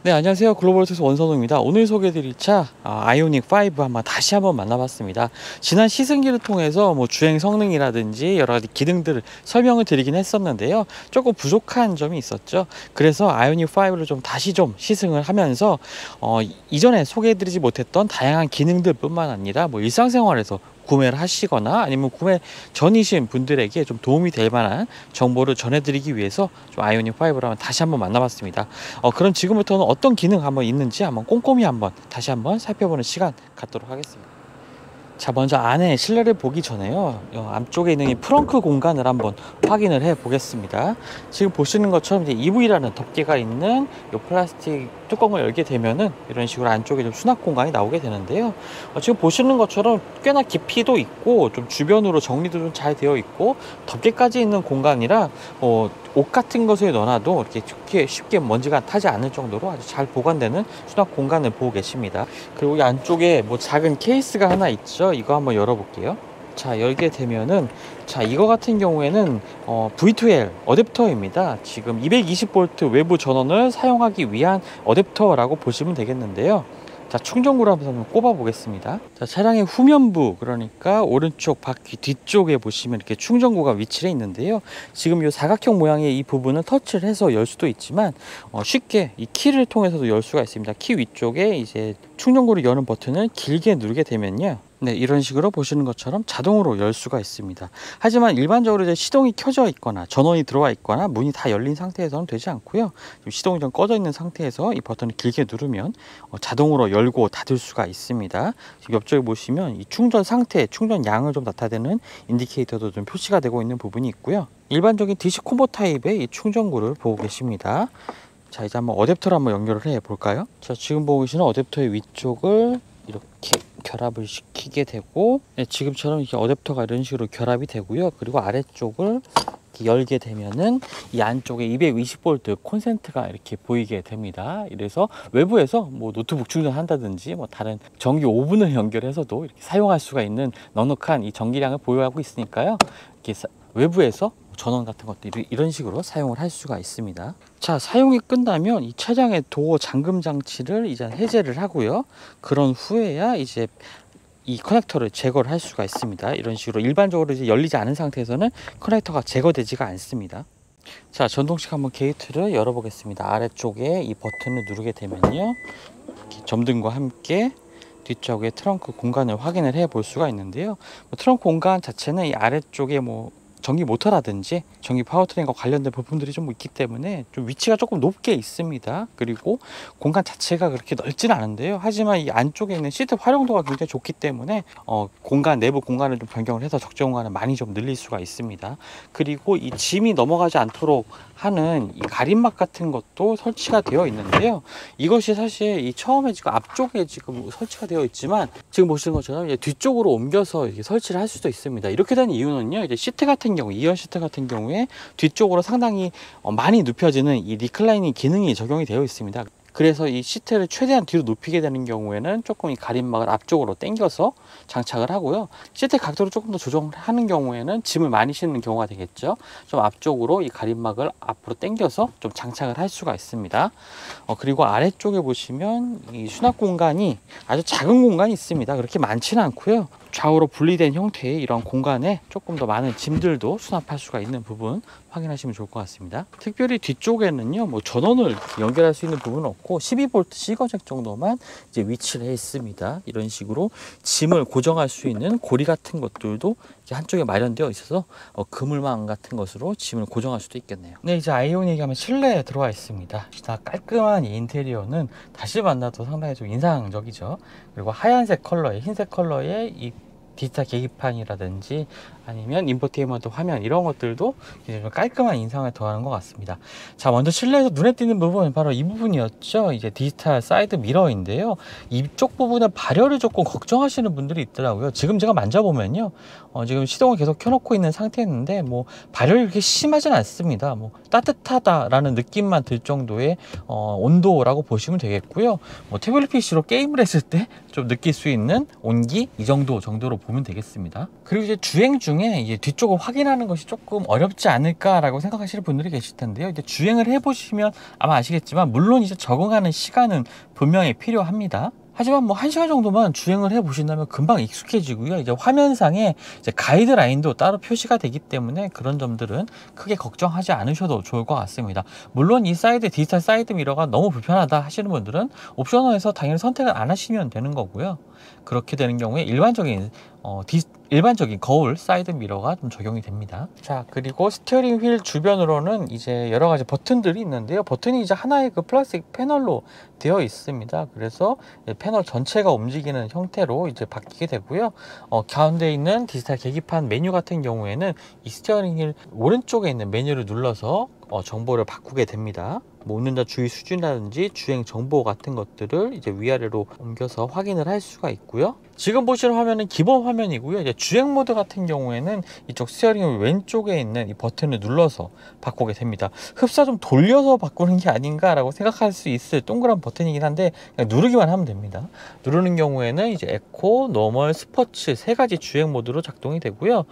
네, 안녕하세요. 글로벌투스 원선우입니다. 오늘 소개해드릴 차 아이오닉 5 다시 한번 만나봤습니다. 지난 시승기를 통해서 주행 성능이라든지 여러 가지 기능들을 설명을 드리긴 했었는데요. 조금 부족한 점이 있었죠. 그래서 아이오닉 5를 다시 시승을 하면서 이전에 소개해드리지 못했던 다양한 기능들 뿐만 아니라 일상생활에서 구매를 하시거나 아니면 구매 전이신 분들에게 좀 도움이 될 만한 정보를 전해드리기 위해서 아이오닉 5를 다시 한번 만나봤습니다. 그럼 지금부터는 어떤 기능 있는지 꼼꼼히 다시 한번 살펴보는 시간 갖도록 하겠습니다. 자, 먼저 안에 실내를 보기 전에요, 안쪽에 있는 이 프렁크 공간을 한번 확인을 해 보겠습니다. 지금 보시는 것처럼 이제 EV라는 덮개가 있는 이 플라스틱 뚜껑을 열게 되면은 이런 식으로 안쪽에 좀 수납 공간이 나오게 되는데요. 지금 보시는 것처럼 꽤나 깊이도 있고 좀 주변으로 정리도 좀 잘 되어 있고 덮개까지 있는 공간이라 옷 같은 것을 넣어놔도 이렇게 쉽게 먼지가 타지 않을 정도로 아주 잘 보관되는 수납 공간을 보고 계십니다. 그리고 이 안쪽에 작은 케이스가 하나 있죠. 이거 한번 열어볼게요. 자, 열게 되면은, 자, 이거 같은 경우에는 V2L 어댑터입니다. 지금 220V 외부 전원을 사용하기 위한 어댑터라고 보시면 되겠는데요. 자, 충전구를 한번 꼽아 보겠습니다. 자, 차량의 후면부, 그러니까 오른쪽 바퀴 뒤쪽에 보시면 이렇게 충전구가 위치해 있는데요. 지금 이 사각형 모양의 이 부분을 터치를 해서 열 수도 있지만 쉽게 이 키를 통해서도 열 수가 있습니다. 키 위쪽에 이제 충전구를 여는 버튼을 길게 누르게 되면요, 네, 이런 식으로 보시는 것처럼 자동으로 열 수가 있습니다. 하지만 일반적으로 이제 시동이 켜져 있거나 전원이 들어와 있거나 문이 다 열린 상태에서는 되지 않고요. 시동이 좀 꺼져 있는 상태에서 이 버튼을 길게 누르면 자동으로 열고 닫을 수가 있습니다. 지금 옆쪽에 보시면 이 충전 상태, 충전 양을 좀 나타내는 인디케이터도 좀 표시가 되고 있는 부분이 있고요. 일반적인 DC 콤보 타입의 이 충전구를 보고 계십니다. 자, 이제 한번 어댑터를 한번 연결을 해 볼까요? 자, 지금 보고 계시는 어댑터의 위쪽을 이렇게 결합을 시키게 되고, 네, 지금처럼 이렇게 어댑터가 이런 식으로 결합이 되고요. 그리고 아래쪽을 이렇게 열게 되면은 이 안쪽에 220V 콘센트가 이렇게 보이게 됩니다. 이래서 외부에서 노트북 충전한다든지 다른 전기 오븐을 연결해서도 이렇게 사용할 수가 있는 넉넉한 이 전기량을 보유하고 있으니까요. 이렇게 외부에서 전원 같은 것들이 이런 식으로 사용을 할 수가 있습니다. 자, 사용이 끝나면 이 차량의 도어 잠금 장치를 이제 해제를 하고요. 그런 후에야 이제 이 커넥터를 제거를 할 수가 있습니다. 이런 식으로 일반적으로 이제 열리지 않은 상태에서는 커넥터가 제거되지가 않습니다. 자, 전동식 한번 게이트를 열어보겠습니다. 아래쪽에 이 버튼을 누르게 되면요, 이렇게 점등과 함께 뒤쪽에 트렁크 공간을 확인을 해 볼 수가 있는데요. 트렁크 공간 자체는 이 아래쪽에 전기 모터라든지 전기 파워트레인과 관련된 부품들이 좀 있기 때문에 좀 위치가 조금 높게 있습니다. 그리고 공간 자체가 그렇게 넓지는 않은데요. 하지만 이 안쪽에 있는 시트 활용도가 굉장히 좋기 때문에 내부 공간을 좀 변경을 해서 적정 공간을 많이 좀 늘릴 수가 있습니다. 그리고 이 짐이 넘어가지 않도록 하는 이 가림막 같은 것도 설치가 되어 있는데요. 이것이 사실 이 처음에 지금 앞쪽에 지금 설치가 되어 있지만 지금 보시는 것처럼 이제 뒤쪽으로 옮겨서 이렇게 설치를 할 수도 있습니다. 이렇게 된 이유는요, 이제 시트 같은 경우, 2열 시트 같은 경우에 뒤쪽으로 상당히 많이 눕혀지는 이 리클라이닝 기능이 적용이 되어 있습니다. 그래서 이 시트를 최대한 뒤로 눕히게 되는 경우에는 조금 이 가림막을 앞쪽으로 당겨서 장착을 하고요. 시트 각도를 조금 더 조정하는 경우에는 짐을 많이 싣는 경우가 되겠죠. 좀 앞쪽으로 이 가림막을 앞으로 당겨서 좀 장착을 할 수가 있습니다. 그리고 아래쪽에 보시면 이 수납 공간이 아주 작은 공간이 있습니다. 그렇게 많지는 않고요. 좌우로 분리된 형태의 이런 공간에 조금 더 많은 짐들도 수납할 수가 있는 부분 확인하시면 좋을 것 같습니다. 특별히 뒤쪽에는요, 전원을 연결할 수 있는 부분은 없고 12V 시거잭 정도만 이제 위치를 해 있습니다. 이런 식으로 짐을 고정할 수 있는 고리 같은 것들도 이제 한쪽에 마련되어 있어서 그물망 같은 것으로 짐을 고정할 수도 있겠네요. 네, 이제 아이오닉이 하면 실내에 들어와 있습니다. 다 깔끔한 이 인테리어는 다시 만나도 상당히 좀 인상적이죠. 그리고 하얀색 컬러의, 흰색 컬러의 이 디지털 계기판이라든지 아니면 인포테인먼트 화면, 이런 것들도 이제 좀 깔끔한 인상을 더하는 것 같습니다. 자, 먼저 실내에서 눈에 띄는 부분은 바로 이 부분이었죠. 이제 디지털 사이드 미러인데요. 이쪽 부분에 발열을 조금 걱정하시는 분들이 있더라고요. 지금 제가 만져보면요, 지금 시동을 계속 켜놓고 있는 상태였는데 발열이 그렇게 심하진 않습니다. 따뜻하다라는 느낌만 들 정도의 온도라고 보시면 되겠고요. 태블릿 PC로 게임을 했을 때 좀 느낄 수 있는 온기 이 정도로 보면 되겠습니다. 그리고 이제 주행 중에 중에 이제 뒤쪽을 확인하는 것이 조금 어렵지 않을까라고 생각하시는 분들이 계실 텐데요. 이제 주행을 해보시면 아마 아시겠지만, 물론 이제 적응하는 시간은 분명히 필요합니다. 하지만 뭐 1시간 정도만 주행을 해 보신다면 금방 익숙해지고요. 이제 화면상에 이제 가이드라인도 따로 표시가 되기 때문에 그런 점들은 크게 걱정하지 않으셔도 좋을 것 같습니다. 물론 이 디지털 사이드 미러가 너무 불편하다 하시는 분들은 옵셔널에서 당연히 선택을 안 하시면 되는 거고요. 그렇게 되는 경우에 일반적인 거울 사이드 미러가 좀 적용이 됩니다. 자, 그리고 스티어링 휠 주변으로는 이제 여러 가지 버튼들이 있는데요. 버튼이 이제 하나의 그 플라스틱 패널로 되어 있습니다. 그래서 패널 전체가 움직이는 형태로 이제 바뀌게 되고요. 가운데 있는 디지털 계기판 메뉴 같은 경우에는 이 스티어링 휠 오른쪽에 있는 메뉴를 눌러서 정보를 바꾸게 됩니다. 뭐 운전자 주의 수준이라든지 주행 정보 같은 것들을 이제 위아래로 옮겨서 확인을 할 수가 있고요. 지금 보시는 화면은 기본 화면이고요. 이제 주행 모드 같은 경우에는 이쪽 스티어링 왼쪽에 있는 이 버튼을 눌러서 바꾸게 됩니다. 흡사 좀 돌려서 바꾸는 게 아닌가라고 생각할 수 있을 동그란 버튼이긴 한데 그냥 누르기만 하면 됩니다. 누르는 경우에는 이제 에코, 노멀, 스포츠 세 가지 주행 모드로 작동이 되고요.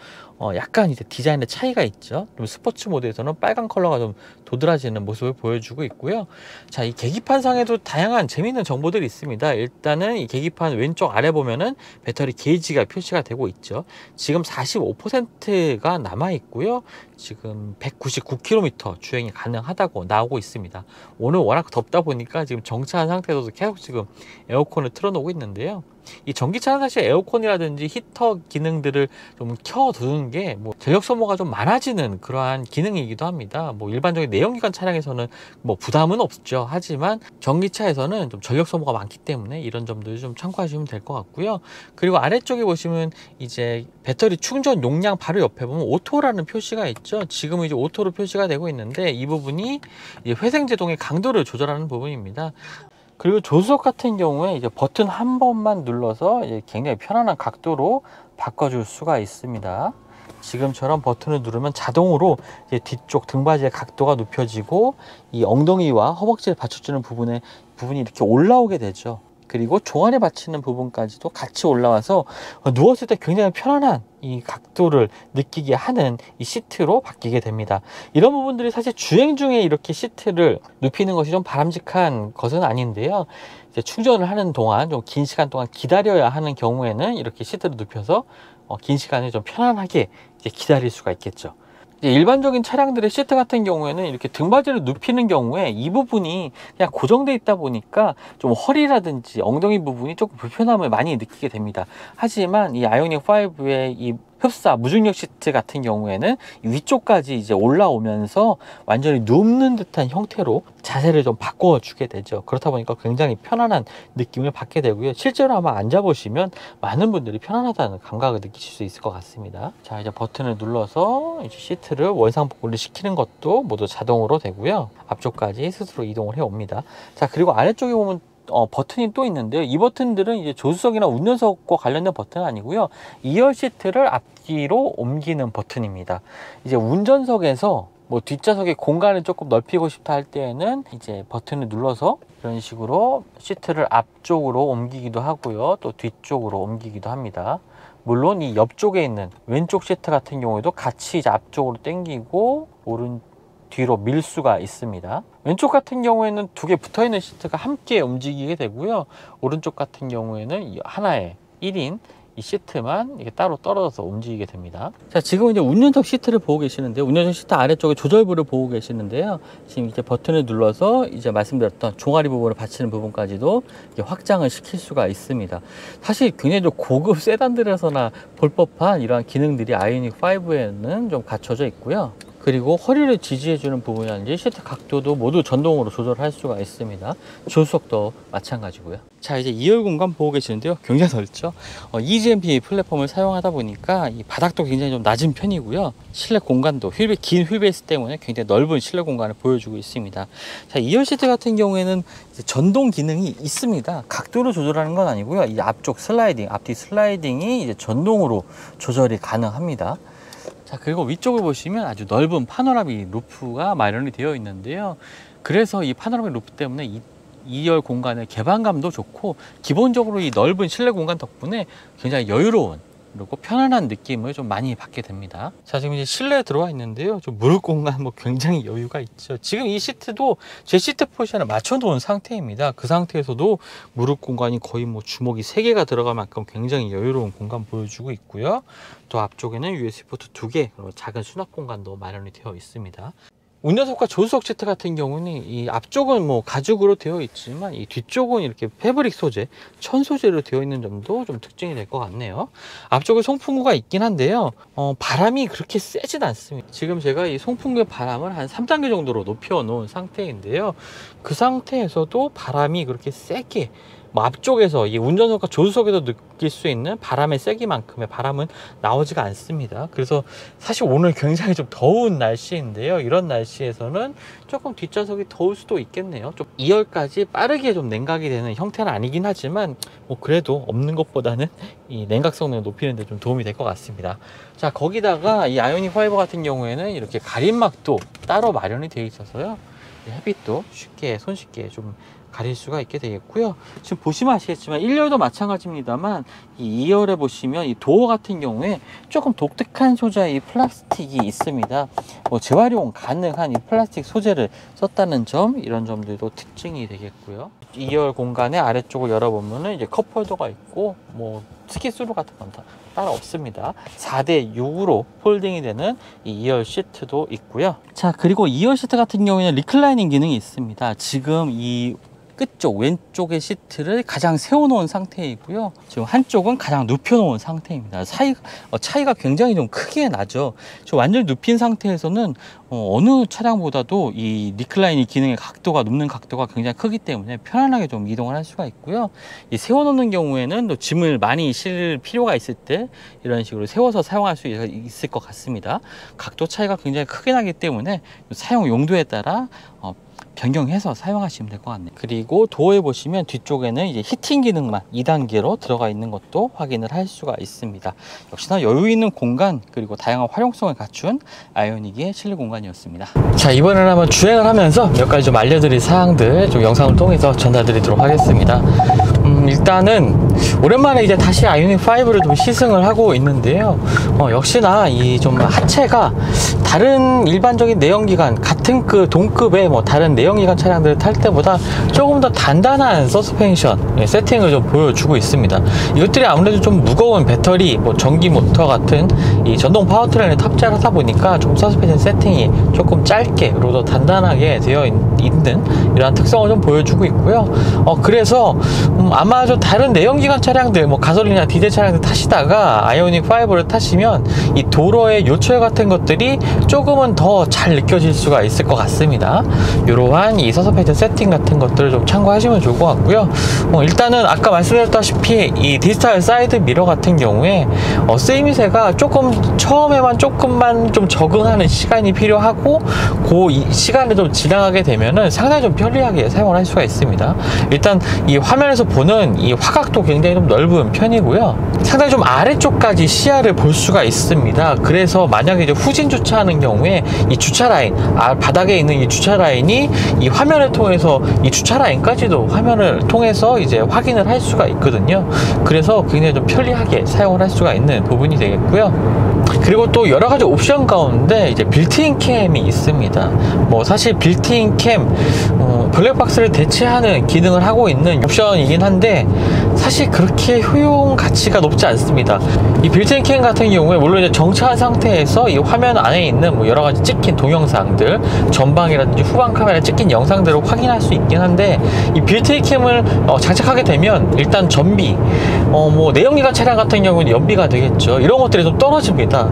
약간 이제 디자인의 차이가 있죠. 좀 스포츠 모드에서는 빨간 컬러가 좀 도드라지는 모습을 보여주고 있고요. 자, 이 계기판 상에도 다양한 재미있는 정보들이 있습니다. 일단은 이 계기판 왼쪽 아래 보면은 배터리 게이지가 표시가 되고 있죠. 지금 45%가 남아 있고요. 지금 199km 주행이 가능하다고 나오고 있습니다. 오늘 워낙 덥다 보니까 지금 정차한 상태에서도 계속 지금 에어컨을 틀어놓고 있는데요. 이 전기차는 사실 에어컨이라든지 히터 기능들을 좀 켜두는 게 뭐 전력 소모가 좀 많아지는 그러한 기능이기도 합니다. 뭐 일반적인 내연기관 차량에서는 뭐 부담은 없죠. 하지만 전기차에서는 좀 전력 소모가 많기 때문에 이런 점들 좀 참고하시면 될 것 같고요. 그리고 아래쪽에 보시면 이제 배터리 충전 용량 바로 옆에 보면 오토라는 표시가 있죠. 지금은 이제 오토로 표시가 되고 있는데 이 부분이 이제 회생 제동의 강도를 조절하는 부분입니다. 그리고 조수석 같은 경우에 이제 버튼 한 번만 눌러서 이제 굉장히 편안한 각도로 바꿔줄 수가 있습니다. 지금처럼 버튼을 누르면 자동으로 이제 뒤쪽 등받이의 각도가 높여지고 이 엉덩이와 허벅지를 받쳐주는 부분이 이렇게 올라오게 되죠. 그리고 종아리 받치는 부분까지도 같이 올라와서 누웠을 때 굉장히 편안한 이 각도를 느끼게 하는 이 시트로 바뀌게 됩니다. 이런 부분들이 사실 주행 중에 이렇게 시트를 눕히는 것이 좀 바람직한 것은 아닌데요. 이제 충전을 하는 동안 좀 긴 시간 동안 기다려야 하는 경우에는 이렇게 시트를 눕혀서 긴 시간을 좀 편안하게 이제 기다릴 수가 있겠죠. 일반적인 차량들의 시트 같은 경우에는 이렇게 등받이를 눕히는 경우에 이 부분이 그냥 고정되어 있다 보니까 좀 허리라든지 엉덩이 부분이 조금 불편함을 많이 느끼게 됩니다. 하지만 이 아이오닉 5의 이 흡사 무중력 시트 같은 경우에는 위쪽까지 이제 올라오면서 완전히 눕는 듯한 형태로 자세를 좀 바꿔주게 되죠. 그렇다 보니까 굉장히 편안한 느낌을 받게 되고요. 실제로 아마 앉아보시면 많은 분들이 편안하다는 감각을 느끼실 수 있을 것 같습니다. 자, 이제 버튼을 눌러서 이제 시트를 원상복구를 시키는 것도 모두 자동으로 되고요. 앞쪽까지 스스로 이동을 해 옵니다. 자, 그리고 아래쪽에 보면 버튼이 또 있는데요. 이 버튼들은 이제 조수석이나 운전석과 관련된 버튼은 아니고요. 2열 시트를 앞뒤로 옮기는 버튼입니다. 이제 운전석에서 뭐 뒷좌석의 공간을 조금 넓히고 싶다 할 때에는 이제 버튼을 눌러서 이런 식으로 시트를 앞쪽으로 옮기기도 하고요. 또 뒤쪽으로 옮기기도 합니다. 물론 이 옆쪽에 있는 왼쪽 시트 같은 경우에도 같이 이제 앞쪽으로 당기고 뒤로 밀 수가 있습니다. 왼쪽 같은 경우에는 두 개 붙어있는 시트가 함께 움직이게 되고요. 오른쪽 같은 경우에는 하나의 1인 이 시트만 이게 따로 떨어져서 움직이게 됩니다. 자, 지금 이제 운전석 시트를 보고 계시는데요. 운전석 시트 아래쪽에 조절부를 보고 계시는데요. 지금 이제 버튼을 눌러서 이제 말씀드렸던 종아리 부분을 받치는 부분까지도 이렇게 확장을 시킬 수가 있습니다. 사실 굉장히 좀 고급 세단들에서나 볼 법한 이러한 기능들이 아이오닉 5에는 좀 갖춰져 있고요. 그리고 허리를 지지해주는 부분이라든지 시트 각도도 모두 전동으로 조절할 수가 있습니다. 조수석도 마찬가지고요. 자, 이제 2열 공간 보고 계시는데요. 굉장히 넓죠. EGMP 플랫폼을 사용하다 보니까 이 바닥도 굉장히 좀 낮은 편이고요. 실내 공간도 긴 휠베이스 때문에 굉장히 넓은 실내 공간을 보여주고 있습니다. 자, 2열 시트 같은 경우에는 이제 전동 기능이 있습니다. 각도를 조절하는 건 아니고요. 이 앞쪽 슬라이딩, 앞뒤 슬라이딩이 이제 전동으로 조절이 가능합니다. 자, 그리고 위쪽을 보시면 아주 넓은 파노라믹 루프가 마련이 되어 있는데요. 그래서 이 파노라믹 루프 때문에 2열 공간의 개방감도 좋고 기본적으로 이 넓은 실내 공간 덕분에 굉장히 여유로운 그리고 편안한 느낌을 좀 많이 받게 됩니다. 자, 지금 이제 실내에 들어와 있는데요. 좀 무릎 공간 뭐 굉장히 여유가 있죠. 지금 이 시트도 제 시트 포지션을 맞춰 놓은 상태입니다. 그 상태에서도 무릎 공간이 거의 뭐 주먹이 3개가 들어갈 만큼 굉장히 여유로운 공간 보여주고 있고요. 또 앞쪽에는 USB 포트 2개, 그리고 작은 수납 공간도 마련이 되어 있습니다. 운전석과 조수석 시트 같은 경우는 이 앞쪽은 뭐 가죽으로 되어 있지만 이 뒤쪽은 이렇게 패브릭 소재, 천 소재로 되어 있는 점도 좀 특징이 될 것 같네요. 앞쪽에 송풍구가 있긴 한데요. 바람이 그렇게 세진 않습니다. 지금 제가 이 송풍구의 바람을 한 3단계 정도로 높여 놓은 상태인데요. 그 상태에서도 바람이 그렇게 세게 뭐 앞쪽에서 이 운전석과 조수석에서 느낄 수 있는 바람의 세기만큼의 바람은 나오지가 않습니다. 그래서 사실 오늘 굉장히 좀 더운 날씨인데요. 이런 날씨에서는 조금 뒷좌석이 더울 수도 있겠네요. 좀 2열까지 빠르게 좀 냉각이 되는 형태는 아니긴 하지만 뭐 그래도 없는 것보다는 이 냉각 성능을 높이는 데 좀 도움이 될 것 같습니다. 자, 거기다가 이 아이오닉 5 같은 경우에는 이렇게 가림막도 따로 마련이 되어 있어서요. 햇빛도 쉽게 손쉽게 좀 가릴 수가 있게 되겠고요. 지금 보시면 아시겠지만 1열도 마찬가지입니다만 이 2열에 보시면 이 도어 같은 경우에 조금 독특한 소재의 플라스틱이 있습니다. 뭐 재활용 가능한 이 플라스틱 소재를 썼다는 점, 이런 점들도 특징이 되겠고요. 2열 공간의 아래쪽을 열어보면은 이제 컵홀더가 있고 뭐 스키스루 같은 건 따로 없습니다. 4대 6으로 폴딩이 되는 이 2열 시트도 있고요. 자, 그리고 2열 시트 같은 경우에는 리클라이닝 기능이 있습니다. 지금 이 끝쪽 왼쪽의 시트를 가장 세워놓은 상태이고요. 지금 한쪽은 가장 눕혀놓은 상태입니다. 차이가 굉장히 좀 크게 나죠. 지금 완전히 눕힌 상태에서는 어느 차량보다도 이 리클라이닝 기능의 각도가, 눕는 각도가 굉장히 크기 때문에 편안하게 좀 이동을 할 수가 있고요. 이 세워놓는 경우에는 또 짐을 많이 실을 필요가 있을 때 이런 식으로 세워서 사용할 수 있을 것 같습니다. 각도 차이가 굉장히 크게 나기 때문에 사용 용도에 따라 변경해서 사용하시면 될 것 같네요. 그리고 도어에 보시면 뒤쪽에는 이제 히팅 기능만 2단계로 들어가 있는 것도 확인을 할 수가 있습니다. 역시나 여유 있는 공간, 그리고 다양한 활용성을 갖춘 아이오닉의 실내 공간이었습니다. 자, 이번에는 한번 주행을 하면서 몇 가지 좀 알려드릴 사항들 좀 영상을 통해서 전달드리도록 하겠습니다. 일단은 오랜만에 이제 다시 아이오닉 5를 좀 시승을 하고 있는데요. 역시나 이 좀 하체가 다른 일반적인 내연기관 같은 동급의 뭐 다른 내연기관 차량들을 탈 때보다 조금 더 단단한 서스펜션 세팅을 좀 보여주고 있습니다. 이것들이 아무래도 좀 무거운 배터리, 뭐 전기 모터 같은 이 전동 파워트레인을 탑재를 하다 보니까 좀 서스펜션 세팅이 조금 짧게 그리고 더 단단하게 되어 있는 이러한 특성을 좀 보여주고 있고요. 그래서 아마 좀 다른 내연기관 차량들, 뭐 가솔린이나 디젤 차량들 타시다가 아이오닉 5를 타시면 이 도로의 요철 같은 것들이 조금은 더 잘 느껴질 수가 있을 것 같습니다. 이러한 이 서스펜션 세팅 같은 것들을 좀 참고하시면 좋을 것 같고요. 일단은 아까 말씀드렸다시피 이 디지털 사이드 미러 같은 경우에 쓰임새가 조금 처음에만 조금만 좀 적응하는 시간이 필요하고 그 시간을 좀 지나가게 되면은 상당히 좀 편리하게 사용을 할 수가 있습니다. 일단 이 화면에서 보는 이 화각도 굉장히 좀 넓은 편이고요. 상당히 좀 아래쪽까지 시야를 볼 수가 있습니다. 그래서 만약에 이제 후진 주차하는 경우에 이 주차 라인, 바닥에 있는 이 주차 라인이 이 화면을 통해서 이 주차 라인까지도 화면을 통해서 이제 확인을 할 수가 있거든요. 그래서 굉장히 좀 편리하게 사용을 할 수가 있는 부분이 되겠고요. 그리고 또 여러 가지 옵션 가운데 이제 빌트인 캠이 있습니다. 뭐 사실 빌트인 캠 블랙박스를 대체하는 기능을 하고 있는 옵션이긴 한데 사실 그렇게 효용 가치가 높지 않습니다. 이 빌트인 캠 같은 경우에 물론 이제 정차한 상태에서 이 화면 안에 있는 뭐 여러 가지 찍힌 동영상들, 전방이라든지 후방 카메라 찍힌 영상들을 확인할 수 있긴 한데 이 빌트인 캠을 장착하게 되면 일단 전비, 뭐 내연기관 차량 같은 경우는 연비가 되겠죠. 이런 것들이 좀 떨어집니다.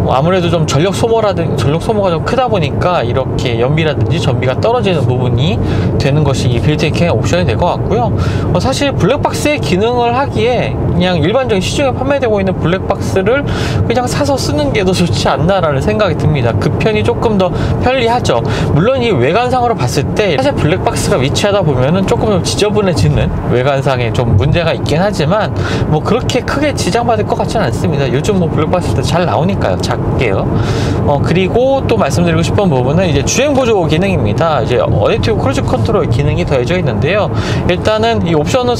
아무래도 좀 전력 소모가 좀 크다 보니까 이렇게 연비라든지 전비가 떨어지는 부분이 되는 것이 이 빌트인 캠 옵션이 될 것 같고요. 사실 블랙박스의 기능을 하기에 그냥 일반적인 시중에 판매되고 있는 블랙박스를 그냥 사서 쓰는 게 더 좋지 않나라는 생각이 듭니다. 그 편이 조금 더 편리하죠. 물론 이 외관상으로 봤을 때 사실 블랙박스가 위치하다 보면은 조금 좀 지저분해지는 외관상에 좀 문제가 있긴 하지만 뭐 그렇게 크게 지장받을 것 같지는 않습니다. 요즘 뭐 블랙박스도 잘 나오니까요. 작게요. 그리고 또 말씀드리고 싶은 부분은 이제 주행 보조 기능입니다. 이제 어댑티브 크루즈 컨트롤 기능이 더해져 있는데요. 일단은 이 옵션을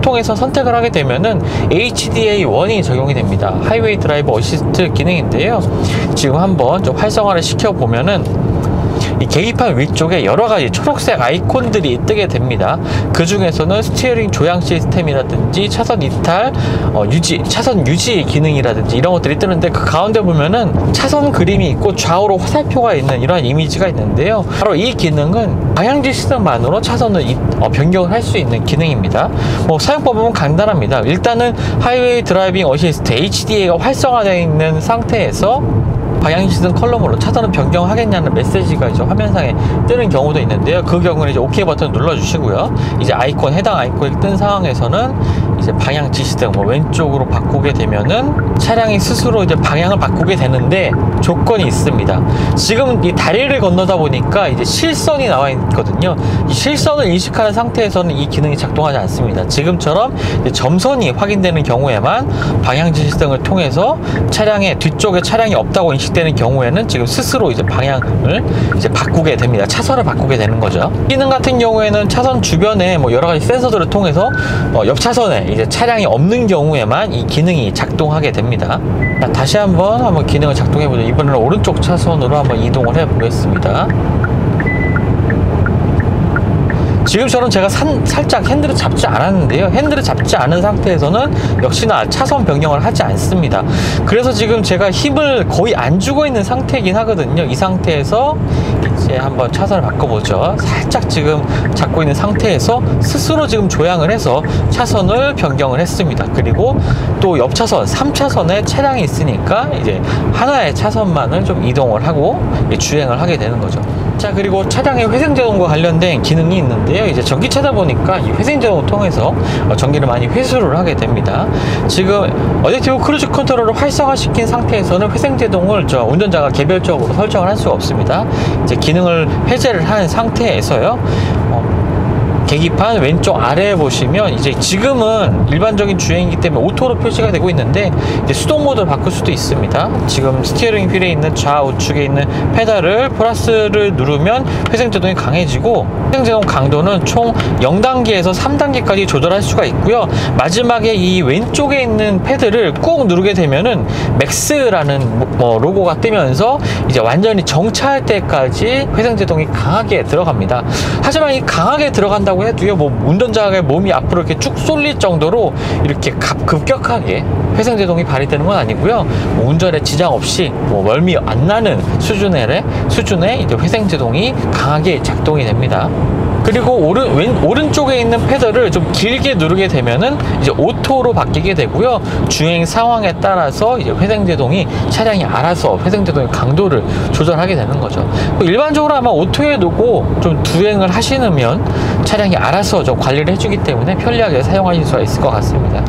통해서 선택을 하게 되면은 HDA1이 적용이 됩니다. 하이웨이 드라이브 어시스트 기능인데요. 지금 한번 좀 활성화를 시켜보면은 이 계기판 위쪽에 여러가지 초록색 아이콘들이 뜨게 됩니다. 그 중에서는 스티어링 조향 시스템이라든지 차선 이탈, 차선 유지 기능이라든지 이런 것들이 뜨는데, 그 가운데 보면은 차선 그림이 있고 좌우로 화살표가 있는 이러한 이미지가 있는데요. 바로 이 기능은 방향지 시스템만으로 차선을 변경을 할 수 있는 기능입니다. 사용법은 간단합니다. 일단은 하이웨이 드라이빙 어시스트 HDA가 활성화되어 있는 상태에서 방향시등 컬럼으로 차선을 변경하겠냐는 메시지가 이제 화면상에 뜨는 경우도 있는데요. 그 경우는 이제 OK 버튼을 눌러주시고요. 이제 해당 아이콘이 뜬 상황에서는 이제 방향 지시등 왼쪽으로 바꾸게 되면은 차량이 스스로 이제 방향을 바꾸게 되는데, 조건이 있습니다. 지금 이 다리를 건너다 보니까 이제 실선이 나와 있거든요. 이 실선을 인식하는 상태에서는 이 기능이 작동하지 않습니다. 지금처럼 이제 점선이 확인되는 경우에만 방향 지시등을 통해서 차량의 뒤쪽에 차량이 없다고 인식되는 경우에는 지금 스스로 이제 방향을 이제 바꾸게 됩니다. 차선을 바꾸게 되는 거죠. 기능 같은 경우에는 차선 주변에 여러 가지 센서들을 통해서 옆 차선에 이제 차량이 없는 경우에만 이 기능이 작동하게 됩니다. 자, 다시 한번 기능을 작동해 보죠. 이번에는 오른쪽 차선으로 한번 이동을 해 보겠습니다. 지금처럼 제가 살짝 핸들을 잡지 않았는데요. 핸들을 잡지 않은 상태에서는 역시나 차선 변경을 하지 않습니다. 그래서 지금 제가 힘을 거의 안 주고 있는 상태이긴 하거든요. 이 상태에서 이제 한번 차선을 바꿔보죠. 살짝 지금 잡고 있는 상태에서 스스로 지금 조향을 해서 차선을 변경을 했습니다. 그리고 또 옆 차선 3차선에 차량이 있으니까 이제 하나의 차선만을 좀 이동을 하고 주행을 하게 되는 거죠. 자, 그리고 차량의 회생제동과 관련된 기능이 있는데요. 이제 전기차다 보니까 이 회생제동을 통해서 전기를 많이 회수를 하게 됩니다. 지금 어댑티브 크루즈 컨트롤을 활성화시킨 상태에서는 회생제동을 운전자가 개별적으로 설정을 할 수가 없습니다. 이제 기능을 해제를 한 상태에서요. 계기판 왼쪽 아래에 보시면 이제 지금은 일반적인 주행이기 때문에 오토로 표시가 되고 있는데, 이제 수동 모드를 바꿀 수도 있습니다. 지금 스티어링 휠에 있는 좌우측에 있는 페달을 플러스를 누르면 회생제동이 강해지고, 회생제동 강도는 총 0단계에서 3단계까지 조절할 수가 있고요. 마지막에 이 왼쪽에 있는 패드를 꾹 누르게 되면은 맥스라는 로고가 뜨면서 이제 완전히 정차할 때까지 회생제동이 강하게 들어갑니다. 하지만 이 강하게 들어간다고 해도요, 운전자의 몸이 앞으로 이렇게 쭉 쏠릴 정도로 이렇게 급격하게 회생제동이 발휘되는 건 아니고요. 운전에 지장 없이 멀미 안 나는 수준의 이제 회생제동이 강하게 작동이 됩니다. 그리고 오른쪽에 있는 페달을 좀 길게 누르게 되면은 이제 오토로 바뀌게 되고요. 주행 상황에 따라서 이제 회생제동이 차량이 알아서 회생제동의 강도를 조절하게 되는 거죠. 일반적으로 아마 오토에 두고 좀 주행을 하시면 차량이 알아서 좀 관리를 해주기 때문에 편리하게 사용하실 수가 있을 것 같습니다.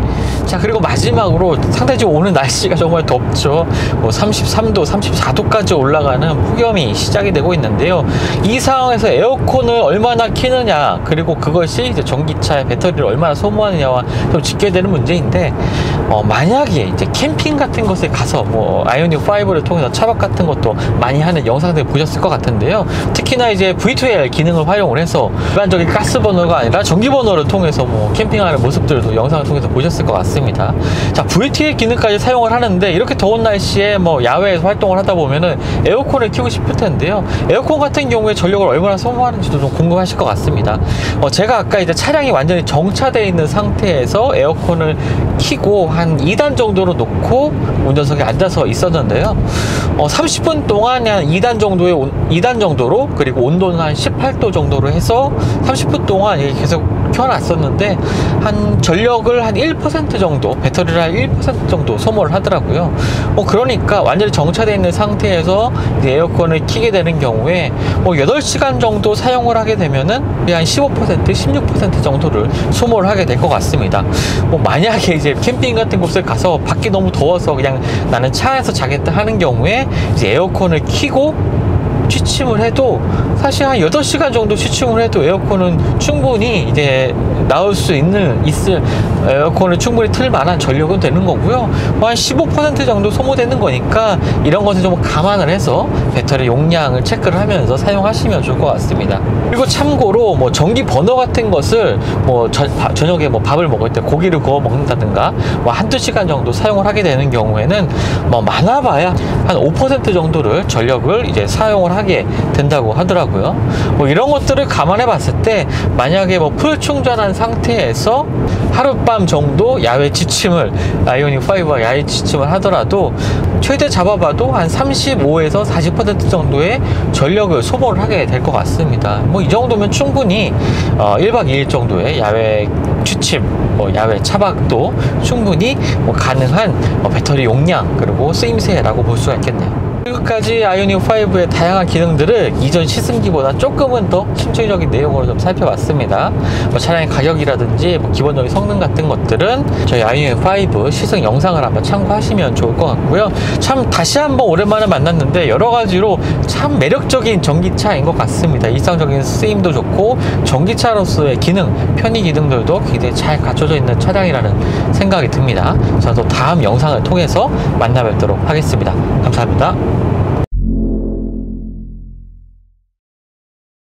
자, 그리고 마지막으로 상대적으로 오늘 날씨가 정말 덥죠. 33도, 34도까지 올라가는 폭염이 시작이 되고 있는데요. 이 상황에서 에어컨을 얼마나 키느냐, 그리고 그것이 이제 전기차의 배터리를 얼마나 소모하느냐와 좀 직결되는 문제인데, 만약에 이제 캠핑 같은 곳에 가서 아이오닉 5를 통해서 차박 같은 것도 많이 하는 영상들 보셨을 것 같은데요. 특히나 이제 V2L 기능을 활용을 해서 일반적인 가스 버너가 아니라 전기 버너를 통해서 캠핑하는 모습들도 영상을 통해서 보셨을 것 같습니다. 자, V2L 기능까지 사용을 하는데, 이렇게 더운 날씨에 야외에서 활동을 하다 보면은 에어컨을 켜고 싶을 텐데요. 에어컨 같은 경우에 전력을 얼마나 소모하는지도 좀 궁금하실 것 같습니다. 제가 아까 이제 차량이 완전히 정차되어 있는 상태에서 에어컨을 켜고 한 2단 정도로 놓고 운전석에 앉아서 있었는데요. 30분 동안 한 2단 정도로, 그리고 온도는 한 18도 정도로 해서 30분 동안 계속 켜놨었는데, 한 전력을 한 1% 정도, 배터리를 한 1% 정도 소모를 하더라고요. 그러니까 완전히 정차되어 있는 상태에서 이제 에어컨을 켜게 되는 경우에 8시간 정도 사용을 하게 되면은 한 15%, 16% 정도를 소모를 하게 될 것 같습니다. 만약에 이제 캠핑 같은 곳을 가서 밖이 너무 더워서 그냥 나는 차 안에서 자겠다 하는 경우에 이제 에어컨을 켜고 취침을 해도, 사실 한 8시간 정도 취침을 해도 에어컨은 충분히 이제 나올 수 있을 에어컨을 충분히 틀 만한 전력은 되는 거고요. 한 15% 정도 소모되는 거니까 이런 것을 좀 감안을 해서 배터리 용량을 체크를 하면서 사용하시면 좋을 것 같습니다. 그리고 참고로 그리고 뭐 전기 버너 같은 것을 뭐 저녁에 뭐 밥을 먹을 때 고기를 구워 먹는다든가 뭐 한두 시간 정도 사용을 하게 되는 경우에는 뭐 많아봐야 한 5% 정도를 전력을 이제 사용을 하게 된다고 하더라고요. 뭐 이런 것들을 감안해 봤을 때 만약에 뭐 풀 충전한 상태에서 하룻밤 정도 야외 취침을 아이오닉 5와 야외 취침을 하더라도 최대 잡아봐도 한 35에서 40% 정도의 전력을 소모를 하게 될 것 같습니다. 뭐 이 정도면 충분히 1박 2일 정도의 야외 취침, 뭐 야외 차박도 충분히 뭐 가능한 배터리 용량 그리고 쓰임새라고 볼 수가 있겠네요. 지금까지 아이오닉 5의 다양한 기능들을 이전 시승기보다 조금은 더 심층적인 내용으로 좀 살펴봤습니다. 뭐 차량의 가격이라든지 뭐 기본적인 성능 같은 것들은 저희 아이오닉 5 시승 영상을 한번 참고하시면 좋을 것 같고요. 참 다시 한번 오랜만에 만났는데 여러 가지로 참 매력적인 전기차인 것 같습니다. 일상적인 쓰임도 좋고 전기차로서의 기능, 편의 기능들도 굉장히 잘 갖춰져 있는 차량이라는 생각이 듭니다. 저는 또 다음 영상을 통해서 만나 뵙도록 하겠습니다. 감사합니다.